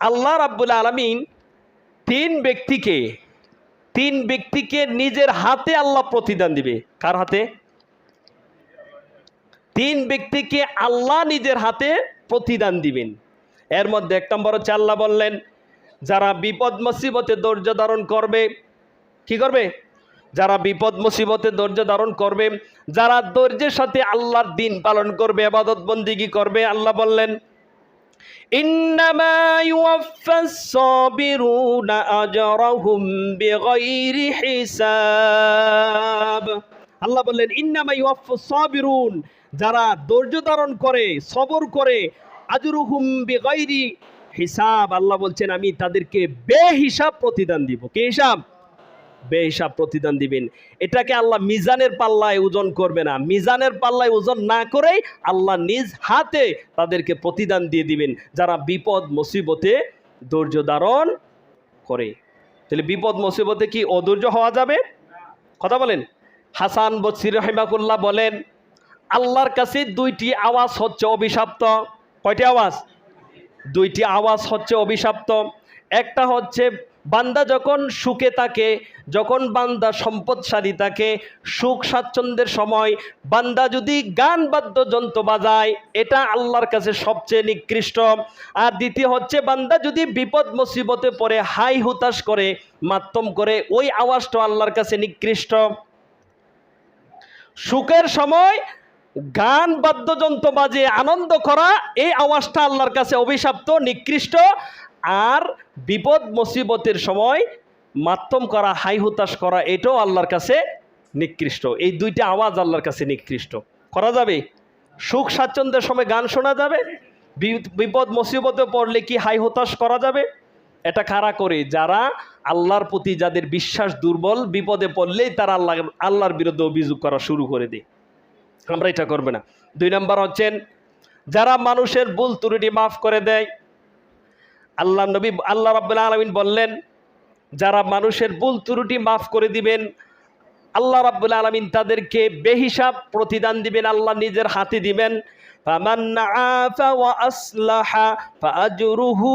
আল্লাহ রাব্বুল আলামিন তিন ব্যক্তিকে নিজের হাতে আল্লাহ প্রতিদান দিবে। কার হাতে? তিন ব্যক্তিকে আল্লাহ নিজের হাতে প্রতিদান দিবেন। এর মধ্যে এক নম্বর হচ্ছে আল্লাহ বললেন, যারা বিপদ মুসিবতে ধৈর্য ধারণ করবে। কি করবে? যারা বিপদ মুসিবতে ধৈর্য ধারণ করবে, যারা ধৈর্যের সাথে আল্লাহর দিন পালন করবে, ইবাদত বন্দেগী করবে, আল্লাহ বললেন ইন্নামা ইউওয়াফাস সাবিরুনা আজরাহুম বিগাইরি হিসাব। আল্লাহ বললেন ইন্নামা ইউওয়াফাস সাবিরুন, যারা ধৈর্য ধারণ করে, সবর করে, আজরুহুম বিগাইরি হিসাব, আল্লাহ বলছেন আমি তাদেরকে বেহিসাব প্রতিদান দিব। কি হিসাব? বেহিসাব প্রতিদান দিবেন। এটাকে আল্লাহ মিজানের পাল্লায় ওজন করবে না। মিজানের পাল্লায় ওজন না করেই আল্লাহ নিজ হাতে তাদেরকে প্রতিদান দিয়ে দিবেন, যারা বিপদ মুসিবতে ধৈর্য ধারণ করে। তাহলে বিপদ মুসিবতে কি অধৈর্য হওয়া যাবে? কথা বলেন। হাসান বসরি রাহিমাহুল্লাহ বলেন, আল্লাহর কাছে দুইটি আওয়াজ হচ্ছে অভিশপ্ত। কয়টি আওয়াজ? দুইটি আওয়াজ হচ্ছে অভিশপ্ত। একটা হচ্ছে বান্দা যখন সুখে থাকে, যখন বান্দা সম্পদশালী থাকে, সুখ স্বাচ্ছন্দ্যের সময় বান্দা যদি গান বাদ্যযন্ত্র বাজায়, এটা আল্লাহর কাছে সবচেয়ে নিকৃষ্ট। আর দ্বিতীয় হচ্ছে বান্দা যদি বিপদ মুসিবতে পড়ে হাই হুতাশ করে, মাতম করে, ওই আওয়াজটা আল্লাহর কাছে নিকৃষ্ট। সুখের সময় গান বাদ্যযন্ত্র বাজে আনন্দ করা, এই আওয়াজটা আল্লাহর কাছে অভিশপ্ত, নিকৃষ্ট। আর বিপদ মুসিবতের সময় মাতম করা, হাই হুতাশ করা, এটাও আল্লাহর কাছে নিকৃষ্ট। এই দুইটা আওয়াজ আল্লাহর কাছে নিকৃষ্ট। করা যাবে? সুখ স্বাচ্ছন্দ্যের সময় গান শোনা যাবে, বিপদ মুসিবতে পড়লে কি হাই হুতাশ করা যাবে? এটা কারা করে? যারা আল্লাহর প্রতি যাদের বিশ্বাস দুর্বল, বিপদে পড়লেই তারা আল্লাহর বিরুদ্ধে অভিযোগ করা শুরু করে দেয়। আমরা এটা করবে না। দুই নম্বর হচ্ছেন যারা মানুষের ভুল ত্রুটি মাফ করে দেয়। আল্লাহ রাব্বুল আলামিন বললেন, যারা মানুষের ভুল ত্রুটি মাফ করে দিবেন, আল্লাহ রাব্বুল আলামিন তাদেরকে বেহিসাব প্রতিদান দিবেন, আল্লাহ নিজের হাতে দিবেন। ফামান আফা ওয়া আসলাহা ফাআজরুহু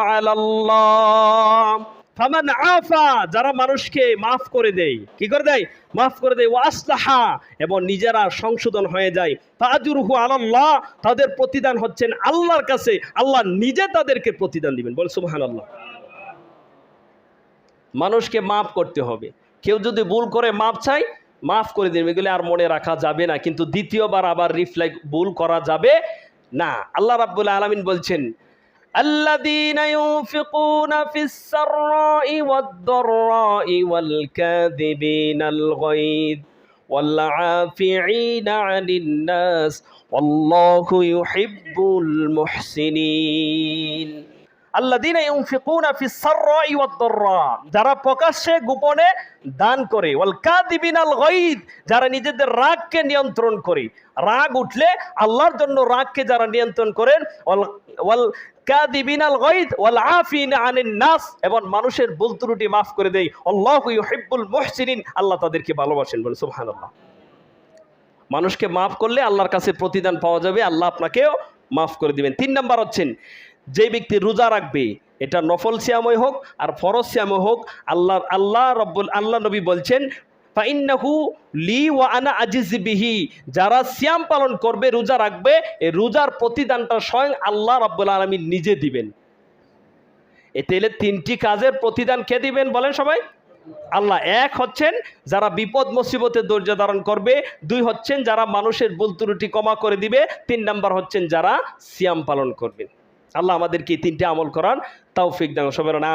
আলাল্লাহ। ফামান আফা, যারা মানুষকে মাফ করে দেয়। কি করে দেয়? মাফ করে দেয়। ওয়া আসলাহা, এবং নিজেরা সংশোধন হয়ে যায়। ফাআজরুহু আলাল্লাহ, তাদের প্রতিদান হচ্ছেন আল্লাহর কাছে, আল্লাহ নিজে তাদেরকে প্রতিদান দিবেন। বল সুবহানাল্লাহ। মানুষকে মাফ করতে হবে। কেউ যদি ভুল করে মাফ চাই, মাফ করে দেবে, এগুলো আর মনে রাখা যাবে না, কিন্তু দ্বিতীয়বার আবার রিফ্লেক্ট ভুল করা যাবে না। আল্লাহ রাব্বুল আলামিন বলছেন, আল্লাযীনা ইউনফিকুনা ফিস সাররাই ওয়াদ দাররাই ওয়াল কাযিবিনাল গায়দ ওয়াল আফিঈনা আনিন নাস ওয়াল্লাহু ইউহিব্বুল মুহসিনিন। আল্লাযীনা ইউনফিকুনা ফিস সাররাই ওয়াদ দাররা, যারা প্রকাশ্যে গোপনে দান করে। ওয়াল কাযিবিনাল গায়দ, যারা নিজেদের রাগকে নিয়ন্ত্রণ করে। রাগ উঠলে আল্লাহর জন্য রাগকে যারা নিয়ন্ত্রণ করেন। ওয়াল কাযিবিনাল গায়দ ওয়াল আফিনা আনিন নাস, এবং মানুষের ভুল ত্রুটি মাফ করে দেয়। আল্লাহু ইউহিব্বুল মুহসিনিন, আল্লাহ তাদেরকে ভালোবাসেন। বলে সুবহানাল্লাহ। মানুষকে মাফ করলে আল্লাহর কাছে প্রতিদান পাওয়া যাবে, আল্লাহ আপনাকেও মাফ করে দিবেন। 3 নাম্বার হচ্ছেন যে ব্যক্তি রোজা রাখবে, এটা নফল সিয়ামই হোক আর ফরজ সিয়ামই হোক, আল্লাহ নবী বলছেন ফাইন্নাহু লি ওয়া আনা আজিজি বিহি, যারা সিয়াম পালন করবে, রোজা রাখবে, এই রোজার প্রতিদানটা স্বয়ং আল্লাহ রাব্বুল আলামিন নিজে দিবেন। এতে 3টি কাজের প্রতিদান কে দিবেন বলেন সবাই? আল্লাহ। এক হচ্ছেন যারা বিপদ মুসিবতে ধৈর্য ধারণ করবে, 2 হচ্ছেন যারা মানুষের ভুল ত্রুটি ক্ষমা করে দিবে, 3 নাম্বার হচ্ছেন যারা সিয়াম পালন করবেন। আল্লাহ আমাদেরকে 3টে আমল করার তৌফিক দান। সবাই না